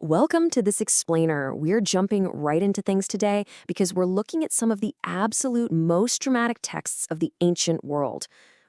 Welcome to this explainer. We're jumping right into things today because we're looking at some of the absolute most dramatic texts of the ancient world.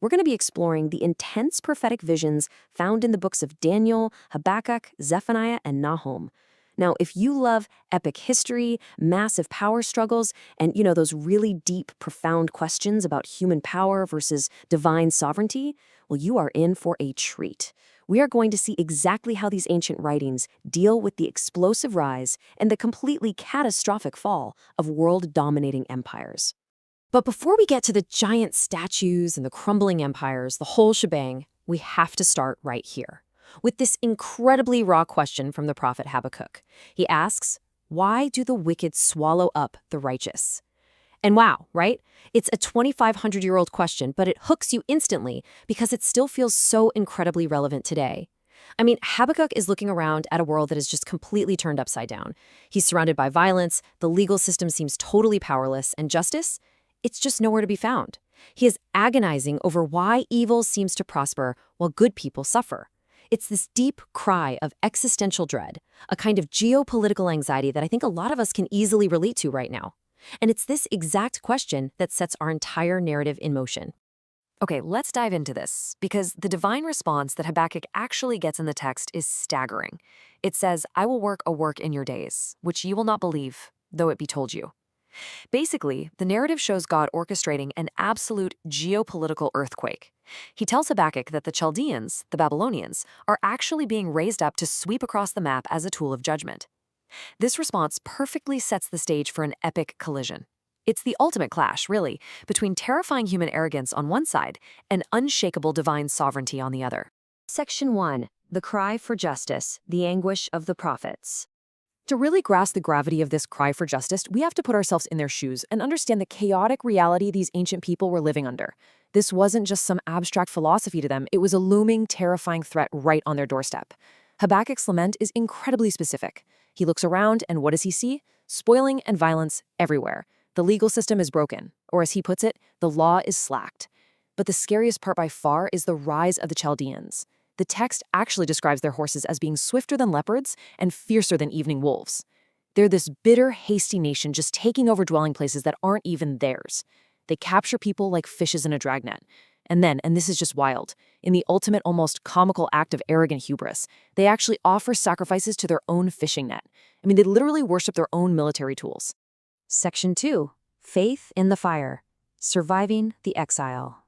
We're going to be exploring the intense prophetic visions found in the books of Daniel, Habakkuk, Zephaniah, and Nahum. Now, if you love epic history, massive power struggles, and those really deep, profound questions about human power versus divine sovereignty, well, you are in for a treat. We are going to see exactly how these ancient writings deal with the explosive rise and the completely catastrophic fall of world-dominating empires. But before we get to the giant statues and the crumbling empires, the whole shebang, we have to start right here with this incredibly raw question from the prophet Habakkuk. He asks, "Why do the wicked swallow up the righteous?" And wow, right? It's a 2,500-year-old question, but it hooks you instantly because it still feels so incredibly relevant today. I mean, Habakkuk is looking around at a world that is just completely turned upside down. He's surrounded by violence, the legal system seems totally powerless, and justice? It's just nowhere to be found. He is agonizing over why evil seems to prosper while good people suffer. It's this deep cry of existential dread, a kind of geopolitical anxiety that I think a lot of us can easily relate to right now. And it's this exact question that sets our entire narrative in motion. Okay, let's dive into this, because the divine response that Habakkuk actually gets in the text is staggering. It says, "I will work a work in your days, which you will not believe, though it be told you." Basically, the narrative shows God orchestrating an absolute geopolitical earthquake. He tells Habakkuk that the Chaldeans, the Babylonians, are actually being raised up to sweep across the map as a tool of judgment. This response perfectly sets the stage for an epic collision. It's the ultimate clash, really, between terrifying human arrogance on one side and unshakable divine sovereignty on the other. Section 1. The Cry for Justice, the Anguish of the Prophets. To really grasp the gravity of this cry for justice, we have to put ourselves in their shoes and understand the chaotic reality these ancient people were living under. This wasn't just some abstract philosophy to them, it was a looming, terrifying threat right on their doorstep. Habakkuk's lament is incredibly specific. He looks around, and what does he see? Spoiling and violence everywhere. The legal system is broken, or as he puts it, the law is slacked. But the scariest part by far is the rise of the Chaldeans. The text actually describes their horses as being swifter than leopards and fiercer than evening wolves. They're this bitter, hasty nation just taking over dwelling places that aren't even theirs. They capture people like fishes in a dragnet. And then, and this is just wild, in the ultimate, almost comical act of arrogant hubris, they actually offer sacrifices to their own fishing net. I mean, they literally worship their own military tools. Section 2. Faith in the Fire. Surviving the Exile.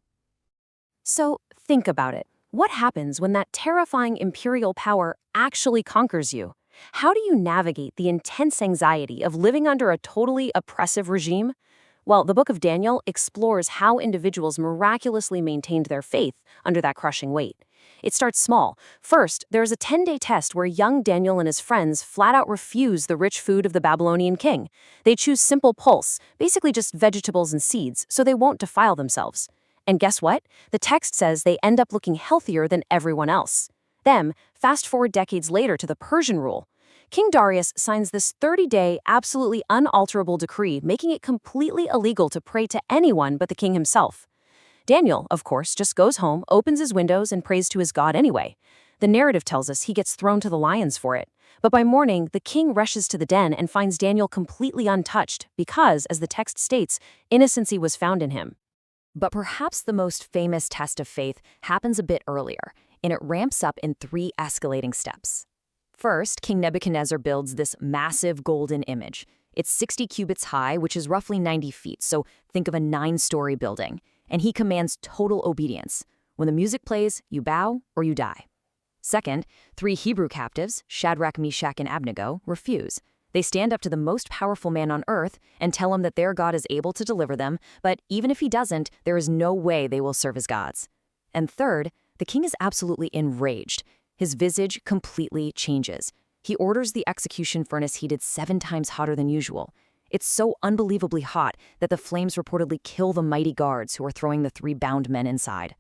So, think about it. What happens when that terrifying imperial power actually conquers you? How do you navigate the intense anxiety of living under a totally oppressive regime? Well, the book of Daniel explores how individuals miraculously maintained their faith under that crushing weight. It starts small. First, there's a 10-day test where young Daniel and his friends flat out refuse the rich food of the Babylonian king. They choose simple pulse, basically just vegetables and seeds, so they won't defile themselves. And guess what? The text says they end up looking healthier than everyone else. Then, fast forward decades later to the Persian rule. King Darius signs this 30-day, absolutely unalterable decree, making it completely illegal to pray to anyone but the king himself. Daniel, of course, just goes home, opens his windows, and prays to his God anyway. The narrative tells us he gets thrown to the lions for it. But by morning, the king rushes to the den and finds Daniel completely untouched because, as the text states, innocency was found in him. But perhaps the most famous test of faith happens a bit earlier, and it ramps up in 3 escalating steps. First, King Nebuchadnezzar builds this massive golden image. It's 60 cubits high, which is roughly 90 feet, so think of a 9-story building. And he commands total obedience. When the music plays, you bow or you die. Second, 3 Hebrew captives, Shadrach, Meshach, and Abednego, refuse. They stand up to the most powerful man on earth and tell him that their God is able to deliver them, but even if he doesn't, there is no way they will serve as gods. And third, the king is absolutely enraged. His visage completely changes. He orders the execution furnace heated 7 times hotter than usual. It's so unbelievably hot that the flames reportedly kill the mighty guards who are throwing the 3 bound men inside.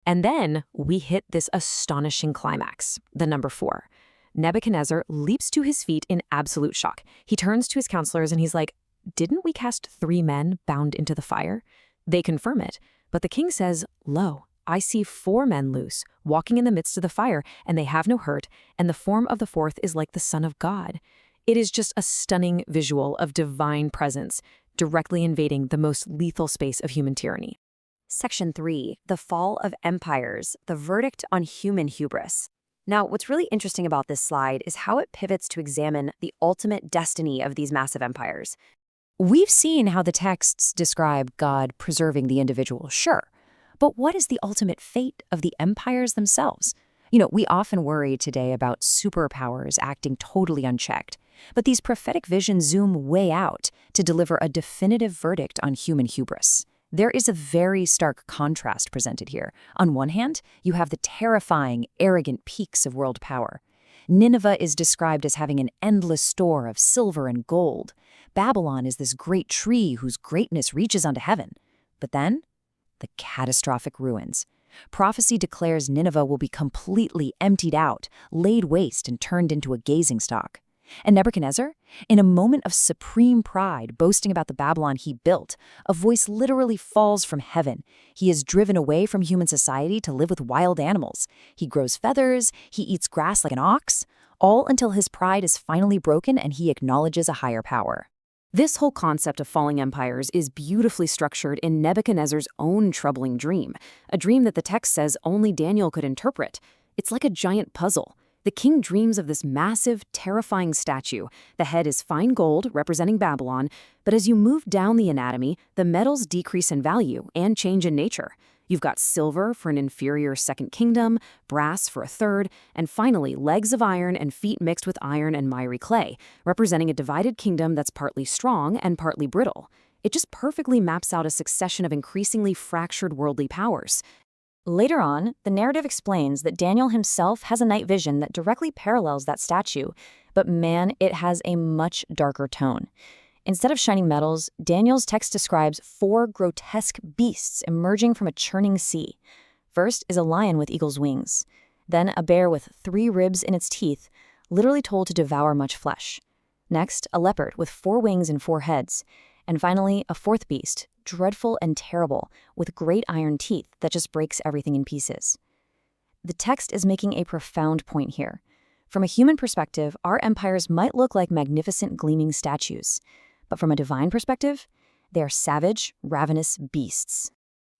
And then we hit this astonishing climax, the number 4. Nebuchadnezzar leaps to his feet in absolute shock. He turns to his counselors and he's like, "Didn't we cast 3 men bound into the fire?" They confirm it, but the king says, "Lo, I see 4 men loose, walking in the midst of the fire, and they have no hurt, and the form of the fourth is like the Son of God. It is just a stunning visual of divine presence, directly invading the most lethal space of human tyranny. Section 3, The Fall of Empires, the Verdict on Human Hubris. Now, what's really interesting about this slide is how it pivots to examine the ultimate destiny of these massive empires. We've seen how the texts describe God preserving the individual, sure. But what is the ultimate fate of the empires themselves? We often worry today about superpowers acting totally unchecked. But these prophetic visions zoom way out to deliver a definitive verdict on human hubris. There is a very stark contrast presented here. On one hand, you have the terrifying, arrogant peaks of world power. Nineveh is described as having an endless store of silver and gold. Babylon is this great tree whose greatness reaches unto heaven. But then, the catastrophic ruins. Prophecy declares Nineveh will be completely emptied out, laid waste, and turned into a gazing stock. And Nebuchadnezzar, in a moment of supreme pride, boasting about the Babylon he built, a voice literally falls from heaven. He is driven away from human society to live with wild animals. He grows feathers, he eats grass like an ox, all until his pride is finally broken and he acknowledges a higher power. This whole concept of falling empires is beautifully structured in Nebuchadnezzar's own troubling dream, a dream that the text says only Daniel could interpret. It's like a giant puzzle. The king dreams of this massive, terrifying statue. The head is fine gold, representing Babylon, but as you move down the anatomy, the metals decrease in value and change in nature. You've got silver for an inferior second kingdom, brass for a third, and finally legs of iron and feet mixed with iron and miry clay, representing a divided kingdom that's partly strong and partly brittle. It just perfectly maps out a succession of increasingly fractured worldly powers. Later on, the narrative explains that Daniel himself has a night vision that directly parallels that statue, but man, it has a much darker tone. Instead of shining metals, Daniel's text describes 4 grotesque beasts emerging from a churning sea. First is a lion with eagle's wings, then a bear with 3 ribs in its teeth, literally told to devour much flesh. Next, a leopard with 4 wings and 4 heads, and finally, a 4th beast, dreadful and terrible, with great iron teeth that just breaks everything in pieces. The text is making a profound point here. From a human perspective, our empires might look like magnificent gleaming statues, but from a divine perspective, they are savage, ravenous beasts.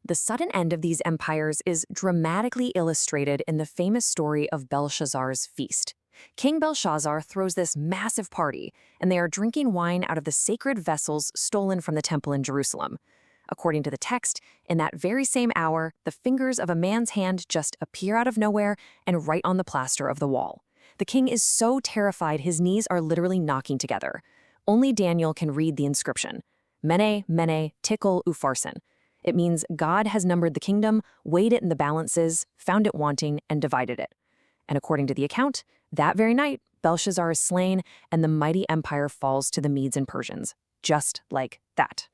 The sudden end of these empires is dramatically illustrated in the famous story of Belshazzar's feast. King Belshazzar throws this massive party, and they are drinking wine out of the sacred vessels stolen from the temple in Jerusalem. According to the text, in that very same hour, the fingers of a man's hand just appear out of nowhere and right on the plaster of the wall. The king is so terrified his knees are literally knocking together. Only Daniel can read the inscription, Mene, Mene, Tekel Upharsin. It means God has numbered the kingdom, weighed it in the balances, found it wanting, and divided it. And according to the account, that very night, Belshazzar is slain, and the mighty empire falls to the Medes and Persians, just like that.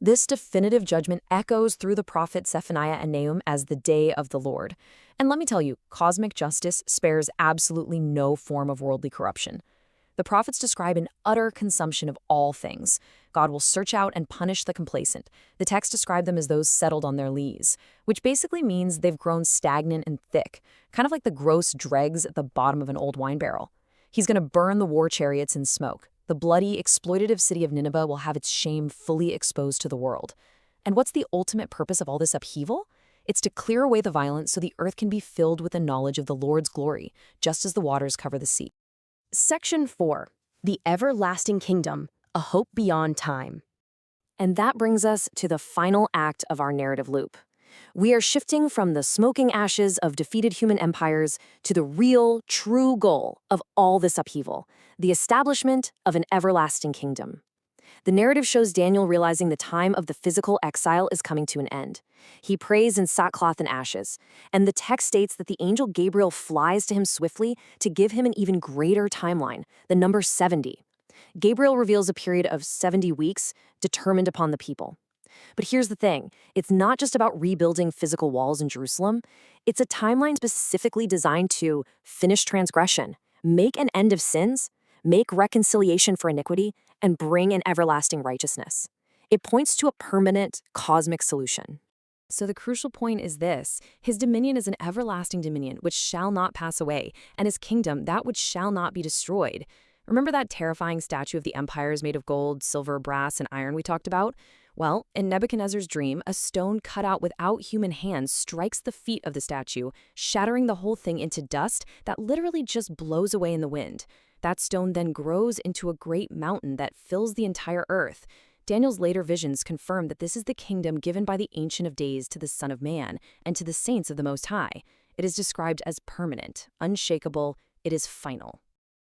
This definitive judgment echoes through the prophets Zephaniah and Nahum as the day of the Lord. And let me tell you, cosmic justice spares absolutely no form of worldly corruption. The prophets describe an utter consumption of all things. God will search out and punish the complacent. The text describes them as those settled on their lees, which basically means they've grown stagnant and thick, kind of like the gross dregs at the bottom of an old wine barrel. He's going to burn the war chariots in smoke. The bloody, exploitative city of Nineveh will have its shame fully exposed to the world. And what's the ultimate purpose of all this upheaval? It's to clear away the violence so the earth can be filled with the knowledge of the Lord's glory, just as the waters cover the sea. Section 4, The Everlasting Kingdom, A Hope Beyond Time. And that brings us to the final act of our narrative loop. We are shifting from the smoking ashes of defeated human empires to the real, true goal of all this upheaval, the establishment of an everlasting kingdom. The narrative shows Daniel realizing the time of the physical exile is coming to an end. He prays in sackcloth and ashes, and the text states that the angel Gabriel flies to him swiftly to give him an even greater timeline, the number 70. Gabriel reveals a period of 70 weeks determined upon the people. But here's the thing, it's not just about rebuilding physical walls in Jerusalem. It's a timeline specifically designed to finish transgression, make an end of sins, make reconciliation for iniquity, and bring an everlasting righteousness. It points to a permanent, cosmic solution. So the crucial point is this: his dominion is an everlasting dominion which shall not pass away, and his kingdom that which shall not be destroyed. Remember that terrifying statue of the empires made of gold, silver, brass, and iron we talked about? Well, in Nebuchadnezzar's dream, a stone cut out without human hands strikes the feet of the statue, shattering the whole thing into dust that literally just blows away in the wind. That stone then grows into a great mountain that fills the entire earth. Daniel's later visions confirm that this is the kingdom given by the Ancient of Days to the Son of Man and to the saints of the Most High. It is described as permanent, unshakable, it is final.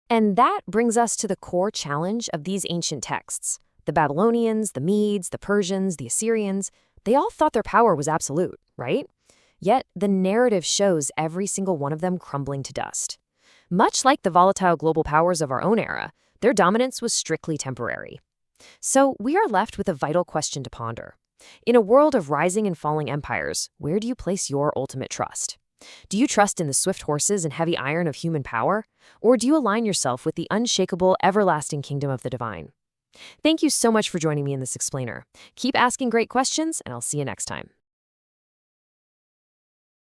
And that brings us to the core challenge of these ancient texts. The Babylonians, the Medes, the Persians, the Assyrians, they all thought their power was absolute, right? Yet the narrative shows every single one of them crumbling to dust. Much like the volatile global powers of our own era, their dominance was strictly temporary. So we are left with a vital question to ponder. In a world of rising and falling empires, where do you place your ultimate trust? Do you trust in the swift horses and heavy iron of human power? Or do you align yourself with the unshakable, everlasting kingdom of the divine? Thank you so much for joining me in this explainer. Keep asking great questions, and I'll see you next time.